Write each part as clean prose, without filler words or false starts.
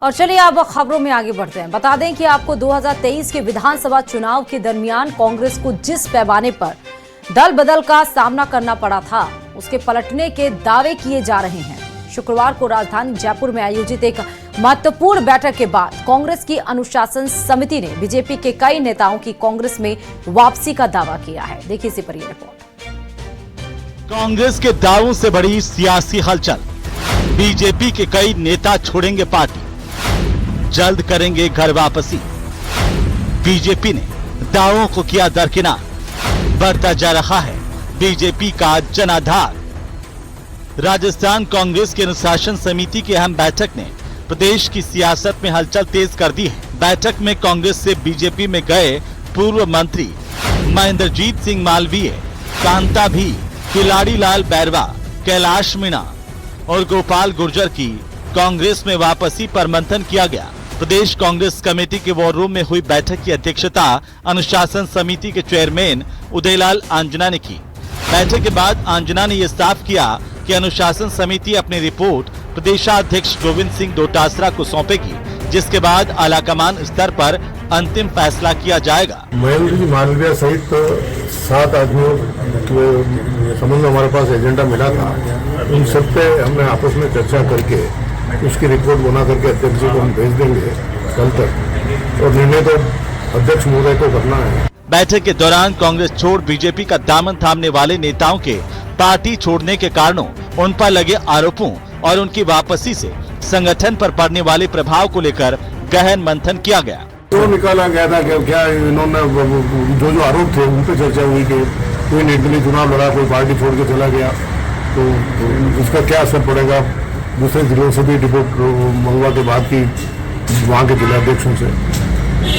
और चलिए अब खबरों में आगे बढ़ते हैं। बता दें कि आपको 2023 के विधानसभा चुनाव के दरमियान कांग्रेस को जिस पैमाने पर दल बदल का सामना करना पड़ा था, उसके पलटने के दावे किए जा रहे हैं। शुक्रवार को राजधानी जयपुर में आयोजित एक महत्वपूर्ण बैठक के बाद कांग्रेस की अनुशासन समिति ने बीजेपी के कई नेताओं की कांग्रेस में वापसी का दावा किया है। देखिए इसी पर यह रिपोर्ट। कांग्रेस के दावों से बड़ी सियासी हलचल। बीजेपी के कई नेता छोड़ेंगे पार्टी, जल्द करेंगे घर वापसी। बीजेपी ने दावों को किया दरकिनार। बढ़ता जा रहा है बीजेपी का जनाधार। राजस्थान कांग्रेस की अनुशासन समिति की अहम बैठक ने प्रदेश की सियासत में हलचल तेज कर दी है। बैठक में कांग्रेस से बीजेपी में गए पूर्व मंत्री महेंद्रजीत सिंह मालवीय, कांता भी, खिलाड़ी लाल बैरवा, कैलाश मीणा और गोपाल गुर्जर की कांग्रेस में वापसी पर मंथन किया गया। प्रदेश कांग्रेस कमेटी के वॉर रूम में हुई बैठक की अध्यक्षता अनुशासन समिति के चेयरमैन उदयलाल आंजना ने की। बैठक के बाद आंजना ने यह साफ किया कि अनुशासन समिति अपनी रिपोर्ट प्रदेशाध्यक्ष गोविंद सिंह डोटासरा को सौंपेगी, जिसके बाद आलाकमान स्तर पर अंतिम फैसला किया जाएगा। महेंद्र जी मालवीय सहित 7 आदमियों के संबंध में हमारे पास एजेंडा मिला था। उन सब पे हमने आपस में चर्चा करके उसकी रिपोर्ट बना करके अध्यक्ष जी को हम भेज देंगे कल तक, और निर्णय तो अध्यक्ष महोदय को करना है। बैठक के दौरान कांग्रेस छोड़ बीजेपी का दामन थामने वाले नेताओं के पार्टी छोड़ने के कारणों, उन पर लगे आरोपों और उनकी वापसी से संगठन पर पड़ने वाले प्रभाव को लेकर गहन मंथन किया गया। तो निकाला गया था कि क्या इन्होंने जो आरोप थे उन पर चर्चा हुई कि कोई निर्दलीय चुनाव लड़ा, कोई पार्टी छोड़ के चला गया, तो उसका क्या असर पड़ेगा। दूसरे जिलों से भी रिपोर्ट मंगवा के बाद की वहाँ के जिलाध्यक्षों से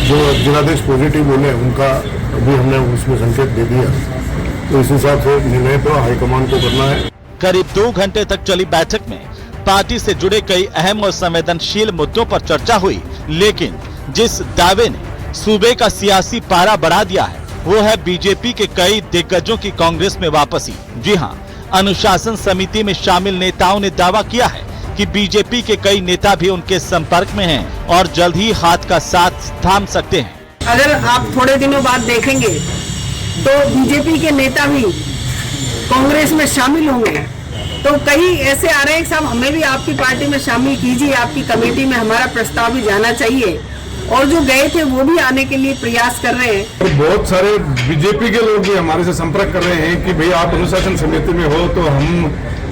जो जिलाध्यक्ष पॉजिटिव बोले उनका अभी हमने उसमें संकेत दे दिया, तो इस हिसाब से निर्णय तो हाईकमान को करना है। करीब 2 घंटे तक चली बैठक में पार्टी से जुड़े कई अहम और संवेदनशील मुद्दों पर चर्चा हुई, लेकिन जिस दावे ने सूबे का सियासी पारा बढ़ा दिया है वो है बीजेपी के कई दिग्गजों की कांग्रेस में वापसी। जी हां, अनुशासन समिति में शामिल नेताओं ने दावा किया है कि बीजेपी के कई नेता भी उनके संपर्क में हैं और जल्द ही हाथ का साथ थाम सकते हैं। अगर आप थोड़े दिनों बाद देखेंगे तो बीजेपी के नेता भी कांग्रेस में शामिल होंगे। तो कई ऐसे आ रहे हैं साहब, हमें भी आपकी पार्टी में शामिल कीजिए, आपकी कमेटी में हमारा प्रस्ताव भी जाना चाहिए, और जो गए थे वो भी आने के लिए प्रयास कर रहे हैं। और बहुत सारे बीजेपी के लोग भी हमारे से संपर्क कर रहे हैं कि भाई आप अनुशासन समिति में हो तो हम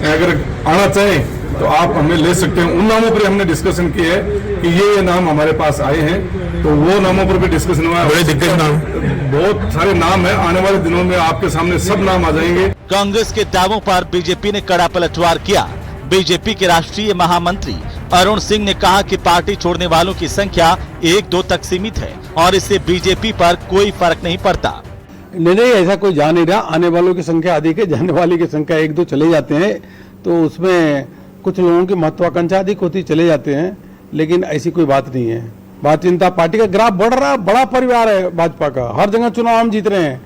अगर आना चाहें तो आप हमें ले सकते हैं। उन नामों पर हमने डिस्कशन किया है कि ये नाम हमारे पास आए हैं, तो वो नामों पर भी डिस्कशन हुआ है। बड़े दिग्गज नाम, बहुत सारे नाम है, आने वाले दिनों में आपके सामने सब नाम आ जाएंगे। कांग्रेस के दावों पर बीजेपी ने कड़ा पलटवार किया। बीजेपी के राष्ट्रीय महामंत्री अरुण सिंह ने कहा कि पार्टी छोड़ने वालों की संख्या 1-2 तक सीमित है और इससे बीजेपी पर कोई फर्क नहीं पड़ता। नहीं, ऐसा कोई जा नहीं रहा। आने वालों की संख्या अधिक है, जाने वाले की संख्या 1-2 चले जाते हैं, तो उसमें कुछ लोगों की महत्वाकांक्षा अधिक होती चले जाते हैं, लेकिन ऐसी कोई बात नहीं है। बात चिंता, पार्टी का ग्राफ बढ़ रहा, बड़ा परिवार है भाजपा का, हर जगह चुनाव हम जीत रहे हैं।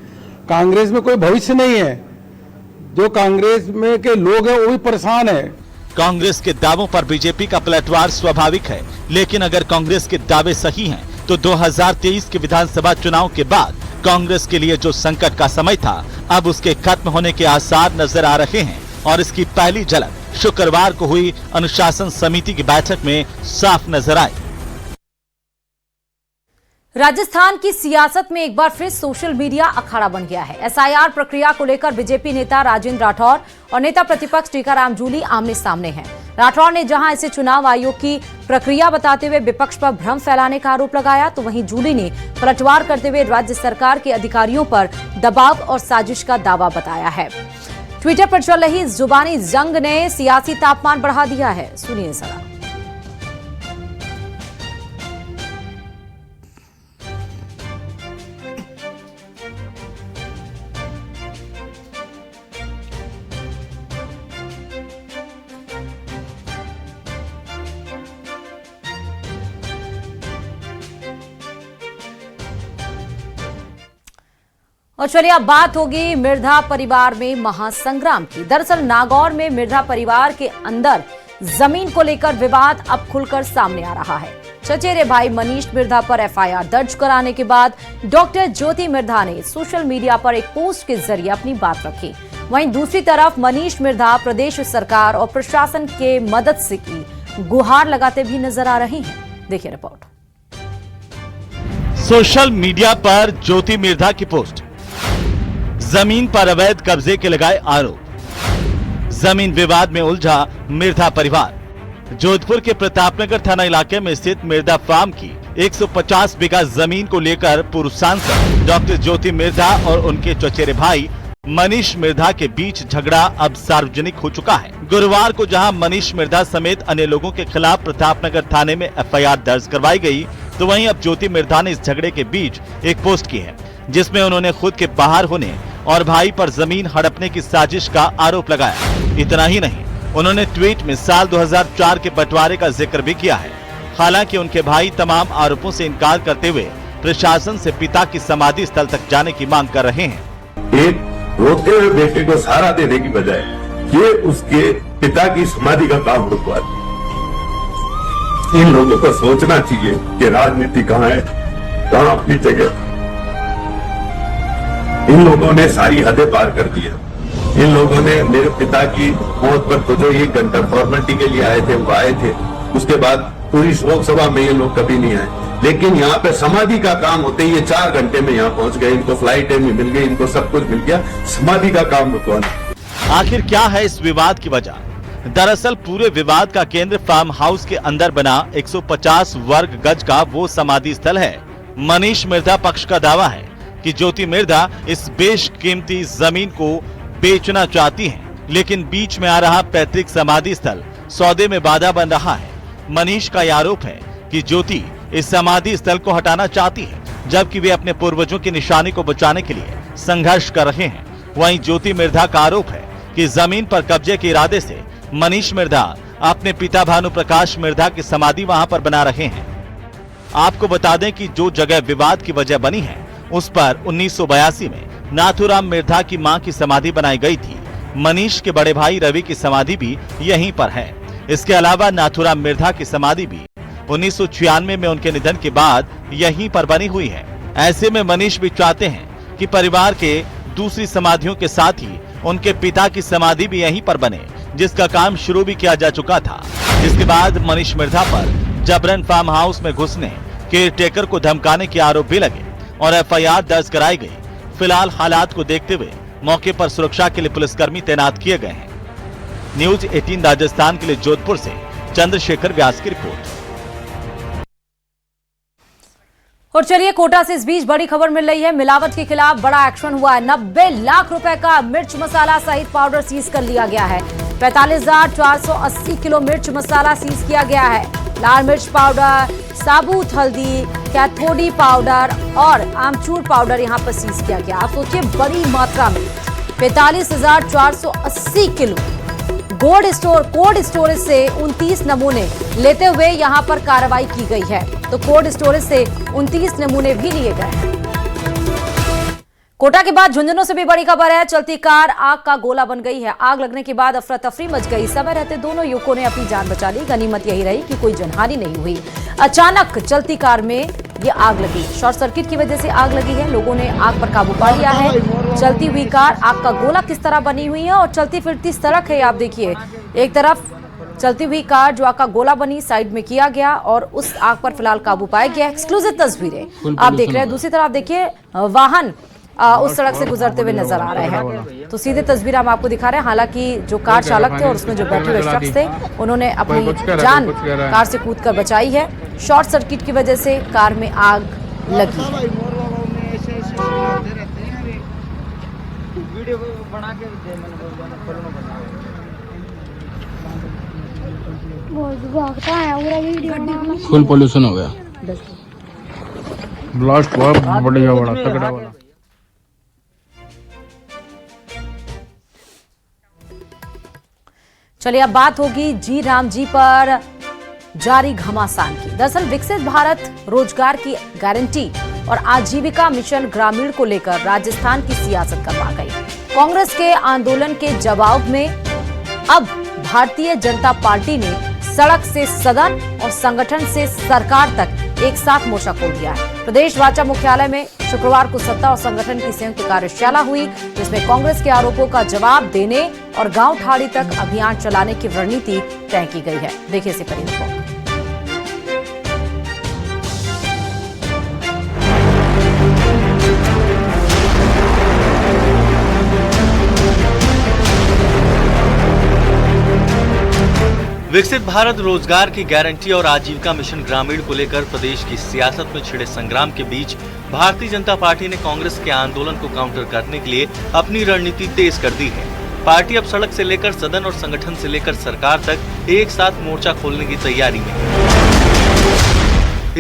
कांग्रेस में कोई भविष्य नहीं है, जो कांग्रेस में के लोग हैं वो भी परेशान है। कांग्रेस के दावों पर बीजेपी का पलटवार स्वाभाविक है, लेकिन अगर कांग्रेस के दावे सही हैं, तो 2023 के विधानसभा चुनाव के बाद कांग्रेस के लिए जो संकट का समय था, अब उसके खत्म होने के आसार नजर आ रहे हैं और इसकी पहली झलक शुक्रवार को हुई अनुशासन समिति की बैठक में साफ नजर आई। राजस्थान की सियासत में एक बार फिर सोशल मीडिया अखाड़ा बन गया है। एसआईआर प्रक्रिया को लेकर बीजेपी नेता राजेंद्र राठौर और नेता प्रतिपक्ष टीकाराम जूली आमने सामने हैं। राठौर ने जहां इसे चुनाव आयोग की प्रक्रिया बताते हुए विपक्ष पर भ्रम फैलाने का आरोप लगाया, तो वहीं जूली ने पलटवार करते हुए राज्य सरकार के अधिकारियों पर दबाव और साजिश का दावा बताया है। ट्विटर पर चल रही इस जुबानी जंग ने सियासी तापमान बढ़ा दिया है। सुनिए जरा। और चलिए अब बात होगी मिर्धा परिवार में महासंग्राम की। दरअसल नागौर में मिर्धा परिवार के अंदर जमीन को लेकर विवाद अब खुलकर सामने आ रहा है। चचेरे भाई मनीष मिर्धा पर एफआईआर दर्ज कराने के बाद डॉक्टर ज्योति मिर्धा ने सोशल मीडिया पर एक पोस्ट के जरिए अपनी बात रखी। वहीं दूसरी तरफ मनीष मिर्धा प्रदेश सरकार और प्रशासन के मदद से की गुहार लगाते भी नजर आ रहे हैं। देखिए रिपोर्ट। सोशल मीडिया पर ज्योति मिर्धा की पोस्ट। जमीन पर अवैध कब्जे के लगाए आरोप। जमीन विवाद में उलझा मिर्धा परिवार। जोधपुर के प्रतापनगर थाना इलाके में स्थित मिर्धा फार्म की 150 बीघा जमीन को लेकर पूर्व सांसद डॉक्टर ज्योति मिर्धा और उनके चचेरे भाई मनीष मिर्धा के बीच झगड़ा अब सार्वजनिक हो चुका है। गुरुवार को जहां मनीष मिर्धा समेत अन्य लोगों के खिलाफ प्रतापनगर थाने में एफआईआर दर्ज करवाई गई, तो वहीं अब ज्योति मिर्धा ने इस झगड़े के बीच एक पोस्ट की है, जिसमें उन्होंने खुद के बाहर होने और भाई पर जमीन हड़पने की साजिश का आरोप लगाया। इतना ही नहीं, उन्होंने ट्वीट में साल 2004 के बंटवारे का जिक्र भी किया है। हालांकि उनके भाई तमाम आरोपों से इनकार करते हुए प्रशासन से पिता की समाधि स्थल तक जाने की मांग कर रहे हैं। एक रोते हुए बेटे को सहारा देने की बजाय ये उसके पिता की समाधि का काम रुकवा दिया। इन लोगों को सोचना चाहिए कि राजनीति कहाँ है, कहाँ अपनी जगह। इन लोगों ने सारी हदें पार कर दिया। इन लोगों ने मेरे पिता की मौत पर तो जो 1 घंटा फॉर्मेलिटी के लिए आए थे वो आए थे, उसके बाद पूरी शोक सभा में ये लोग कभी नहीं आए। लेकिन यहाँ पे समाधि का काम होते ही ये 4 घंटे में यहाँ पहुंच गए। इनको फ्लाइट टाइम मिल गई, इनको सब कुछ मिल गया, समाधि का काम रुकवाना। आखिर क्या है इस विवाद की वजह? दरअसल पूरे विवाद का केंद्र फार्म हाउस के अंदर बना 150 वर्ग गज का वो समाधि स्थल है। मनीष मिर्धा पक्ष का दावा है कि ज्योति मिर्धा इस बेशकीमती जमीन को बेचना चाहती हैं, लेकिन बीच में आ रहा पैतृक समाधि स्थल सौदे में बाधा बन रहा है। मनीष का यह आरोप है कि ज्योति इस समाधि स्थल को हटाना चाहती है, जबकि वे अपने पूर्वजों की निशानी को बचाने के लिए संघर्ष कर रहे हैं। वहीं ज्योति मिर्धा का आरोप है कि जमीन पर कब्जे के इरादे से मनीष मिर्धा अपने पिता भानु प्रकाश मिर्धा की समाधि वहां पर बना रहे हैं। आपको बता दें कि जो जगह विवाद की वजह बनी है, उस पर 1982 में नाथुराम मिर्धा की मां की समाधि बनाई गई थी। मनीष के बड़े भाई रवि की समाधि भी यहीं पर है। इसके अलावा नाथुराम मिर्धा की समाधि भी 1996 में उनके निधन के बाद यहीं पर बनी हुई है। ऐसे में मनीष भी चाहते हैं कि परिवार के दूसरी समाधियों के साथ ही उनके पिता की समाधि भी यहीं पर बने, जिसका काम शुरू भी किया जा चुका था। जिसके बाद मनीष मिर्धा पर जबरन फार्म हाउस में घुसने, केयरटेकर को धमकाने के आरोप भी लगे और एफआईआर दर्ज कराई गई। फिलहाल हालात को देखते हुए मौके पर सुरक्षा के लिए पुलिसकर्मी तैनात किए गए हैं। न्यूज 18 राजस्थान के लिए जोधपुर से चंद्रशेखर व्यास की रिपोर्ट। और चलिए कोटा से इस बीच बड़ी खबर मिल रही है। मिलावट के खिलाफ बड़ा एक्शन हुआ है। 90 लाख रुपए का मिर्च मसाला सहित पाउडर सीज कर लिया गया है। 45,480 किलो मिर्च मसाला सीज किया गया है। लाल मिर्च पाउडर, साबुत हल्दी, कैथोडी पाउडर और आमचूर पाउडर यहां पर सीज किया गया। आप सोचिए, बड़ी मात्रा में 45,480 किलो कोल्ड स्टोरेज से 29 नमूने लेते हुए यहां पर कार्रवाई की गई है। तो कोल्ड स्टोरेज से 29 नमूने भी लिए गए हैं। कोटा के बाद झुंझुनू से भी बड़ी खबर है। चलती कार आग का गोला बन गई है। आग लगने के बाद अफरा तफरी मच गई। समय रहते दोनों युवकों ने अपनी जान बचा ली। गनीमत यही रही कि कोई जनहानि नहीं हुई। अचानक चलती कार में ये आग लगी। शॉर्ट सर्किट की वजह से आग लगी है। लोगों ने आग पर काबू पा लिया है। चलती हुई कार आग का गोला किस तरह बनी हुई है और चलती फिरती सड़क है। आप देखिए, एक तरफ चलती हुई कार जो आग का गोला बनी, साइड में किया गया और उस आग पर फिलहाल काबू पाया गया। एक्सक्लूसिव तस्वीरें आप देख रहे हैं। दूसरी तरफ देखिए, वाहन उस सड़क से गुजरते हुए नजर आ रहे हैं। तो सीधे तस्वीर हम आपको दिखा रहे हैं। हालांकि जो कार चालक थे और उसमें जो बैठे हुए शख्स थे, उन्होंने अपनी जान कार से कूदकर बचाई है। शॉर्ट सर्किट की वजह से कार में आग लगी है। फुल पोल्यूशन हो गया। ब्लास्ट हुआ बढ़िया, बड़ा तगड़ा वाला। चलिए अब बात होगी जी राम जी पर जारी घमासान की। दरअसल विकसित भारत रोजगार की गारंटी और आजीविका मिशन ग्रामीण को लेकर राजस्थान की सियासत गर्मा गई। कांग्रेस के आंदोलन के जवाब में अब भारतीय जनता पार्टी ने सड़क से सदन और संगठन से सरकार तक एक साथ मोर्चा खोल दिया है। प्रदेश भाजपा मुख्यालय में शुक्रवार को सत्ता और संगठन की संयुक्त कार्यशाला हुई, जिसमें कांग्रेस के आरोपों का जवाब देने और गांव ठाड़ी तक अभियान चलाने की रणनीति तय की गई है। देखिए इसी पर रिपोर्ट। विकसित भारत रोजगार की गारंटी और आजीविका मिशन ग्रामीण को लेकर प्रदेश की सियासत में छिड़े संग्राम के बीच भारतीय जनता पार्टी ने कांग्रेस के आंदोलन को काउंटर करने के लिए अपनी रणनीति तेज कर दी है। पार्टी अब सड़क से लेकर सदन और संगठन से लेकर सरकार तक एक साथ मोर्चा खोलने की तैयारी में है।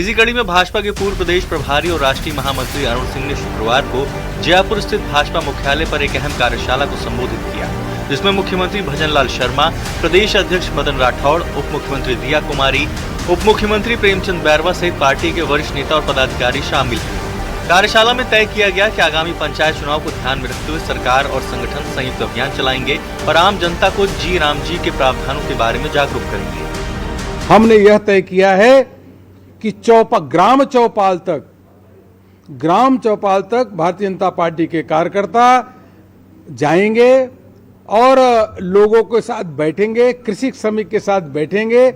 इसी कड़ी में भाजपा के पूर्व प्रदेश प्रभारी और राष्ट्रीय महामंत्री अरुण सिंह ने शुक्रवार को जयपुर स्थित भाजपा मुख्यालय पर एक अहम कार्यशाला को संबोधित किया, जिसमें मुख्यमंत्री भजनलाल शर्मा, प्रदेश अध्यक्ष मदन राठौड़, उप मुख्यमंत्री दिया कुमारी, उप मुख्यमंत्री प्रेमचंद बैरवा सहित पार्टी के वरिष्ठ नेता और पदाधिकारी शामिल हुए। कार्यशाला में तय किया गया कि आगामी पंचायत चुनाव को ध्यान में रखते हुए सरकार और संगठन संयुक्त अभियान चलाएंगे और आम जनता को जी राम जी के प्रावधानों के बारे में जागरूक करेंगे। हमने यह तय किया है कि ग्राम चौपाल तक भारतीय जनता पार्टी के कार्यकर्ता जाएंगे और लोगों के साथ बैठेंगे, कृषि श्रमिक के साथ बैठेंगे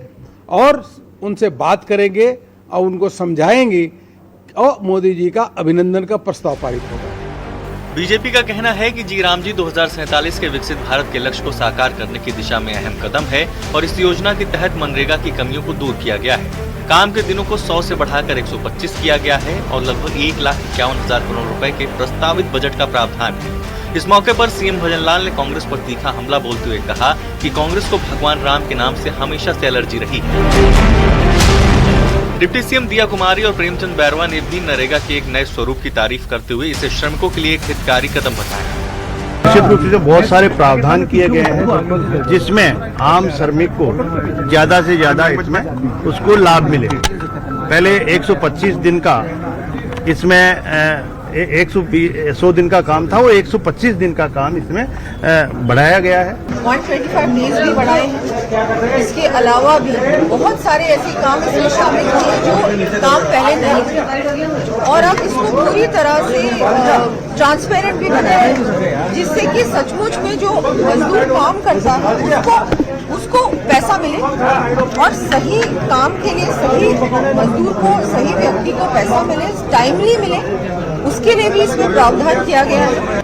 और उनसे बात करेंगे और उनको समझाएंगे और मोदी जी का अभिनंदन का प्रस्ताव पारित होगा। बीजेपी का कहना है कि जी राम जी 2047 के विकसित भारत के लक्ष्य को साकार करने की दिशा में अहम कदम है और इस योजना के तहत मनरेगा की कमियों को दूर किया गया है। काम के दिनों को 100 से बढ़ाकर 125 किया गया है और लगभग 1,51,000 करोड़ रुपए के प्रस्तावित बजट का प्रावधान है। इस मौके पर सीएम भजनलाल ने कांग्रेस पर तीखा हमला बोलते हुए कहा कि कांग्रेस को भगवान राम के नाम से हमेशा से एलर्जी रही है। डिप्टी सीएम दिया कुमारी और प्रेमचंद बैरवा ने भी नरेगा के एक नए स्वरूप की तारीफ करते हुए इसे श्रमिकों के लिए एक हितकारी कदम बताया। निश्चित रूप से बहुत सारे प्रावधान किए गए हैं जिसमें आम श्रमिक को ज्यादा से ज्यादा इसमें उसको लाभ मिले। पहले 125 दिन का इसमें 100 दिन का काम था, वो 125 दिन का काम इसमें बढ़ाया गया है। 125 डेज भी बढ़ाए हैं। इसके अलावा भी बहुत सारे ऐसे काम इसमें शामिल हैं जो काम पहले नहीं थे और अब इसको पूरी तरह से ट्रांसपेरेंट भी बनाया है, जिससे कि सचमुच में जो मजदूर काम करता है उसको पैसा मिले और सही काम के लिए सही मजदूर को, सही व्यक्ति को पैसा मिले, टाइमली मिले, उसके लिए भी इसमें प्रावधान किया गया है।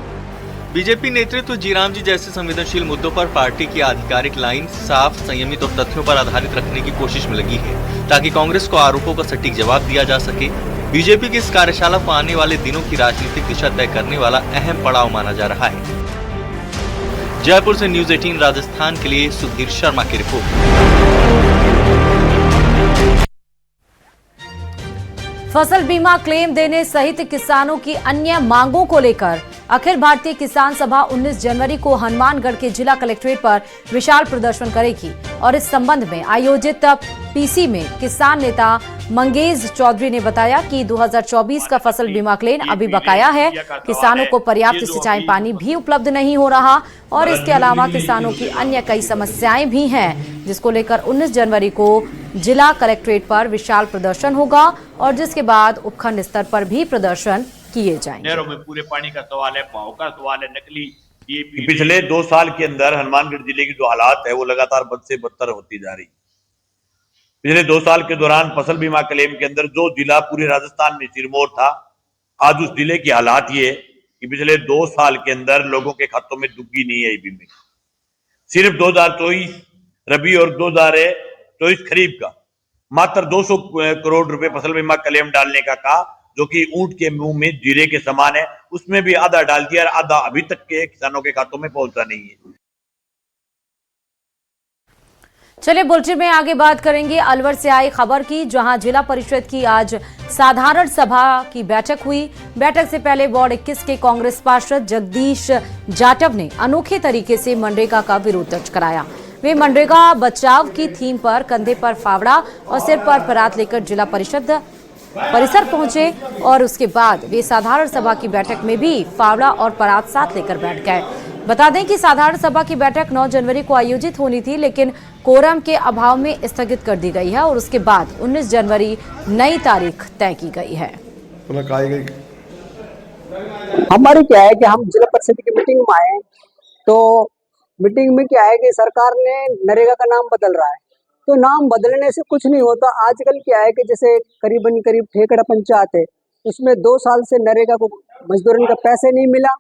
बीजेपी नेतृत्व जी राम जी जैसे संवेदनशील मुद्दों पर पार्टी की आधिकारिक लाइन साफ, संयमित और तथ्यों पर आधारित रखने की कोशिश में लगी है ताकि कांग्रेस को आरोपों का सटीक जवाब दिया जा सके। बीजेपी की इस कार्यशाला को आने वाले दिनों की राजनीतिक दिशा तय करने वाला अहम पड़ाव माना जा रहा है। जयपुर से न्यूज़ 18 राजस्थान के लिए सुधीर शर्मा की रिपोर्ट। फसल बीमा क्लेम देने सहित किसानों की अन्य मांगों को लेकर अखिल भारतीय किसान सभा 19 जनवरी को हनुमानगढ़ के जिला कलेक्ट्रेट पर विशाल प्रदर्शन करेगी और इस संबंध में आयोजित पीसी में किसान नेता मंगेज चौधरी ने बताया कि 2024 का फसल बीमा क्लेम अभी बकाया है। किसानों को पर्याप्त सिंचाई पानी भी उपलब्ध नहीं हो रहा और इसके अलावा किसानों की अन्य कई समस्याएं भी हैं, जिसको लेकर 19 जनवरी को जिला कलेक्ट्रेट पर विशाल प्रदर्शन होगा और जिसके बाद उपखंड स्तर पर भी प्रदर्शन किए जाएंगे। नहरों में पूरे पानी का सवाल है, भाव का सवाल है, नकली पिछले 2 साल के अंदर हनुमानगढ़ जिले की जो हालात है वो लगातार बद से बदतर होती जा रही। पिछले 2 साल के दौरान फसल बीमा क्लेम के अंदर जो जिला पूरे राजस्थान में सिरमौर था, आज उस जिले की हालात ये कि पिछले 2 साल के अंदर लोगों के खातों में डूबी नहीं है बीमे। सिर्फ 2024 रबी और 2024 खरीफ का मात्र 200 करोड़ रुपए फसल बीमा क्लेम डालने का कहा, जो कि ऊंट के मुंह में जीरे के समान है। उसमें भी आधा डाल दिया और आधा अभी तक के किसानों के खातों में पहुंचा नहीं है। चलिए बुलेटिन में आगे बात करेंगे अलवर से आई खबर की, जहां जिला परिषद की आज साधारण सभा की बैठक हुई। बैठक से पहले वार्ड 21 के कांग्रेस पार्षद जगदीश जाटव ने अनोखे तरीके से मनरेगा का विरोध दर्ज कराया। वे मनरेगा बचाव की थीम पर कंधे पर फावड़ा और सिर पर परात लेकर जिला परिषद परिसर पहुंचे और उसके बाद वे साधारण सभा की बैठक में भी फावड़ा और परात साथ लेकर बैठ गए। बता दें कि साधारण सभा की बैठक 9 जनवरी को आयोजित होनी थी, लेकिन कोरम के अभाव में स्थगित कर दी गई है और उसके बाद 19 जनवरी नई तारीख तय की गई है। हमारी क्या है कि हम जिला परिषद की मीटिंग में आए, तो मीटिंग में क्या है कि सरकार ने नरेगा का नाम बदल रहा है, तो नाम बदलने से कुछ नहीं होता। आजकल क्या है कि जैसे करीब ठेकड़ा पंचायत है, उसमें 2 साल से नरेगा को मजदूरों का पैसे नहीं मिला,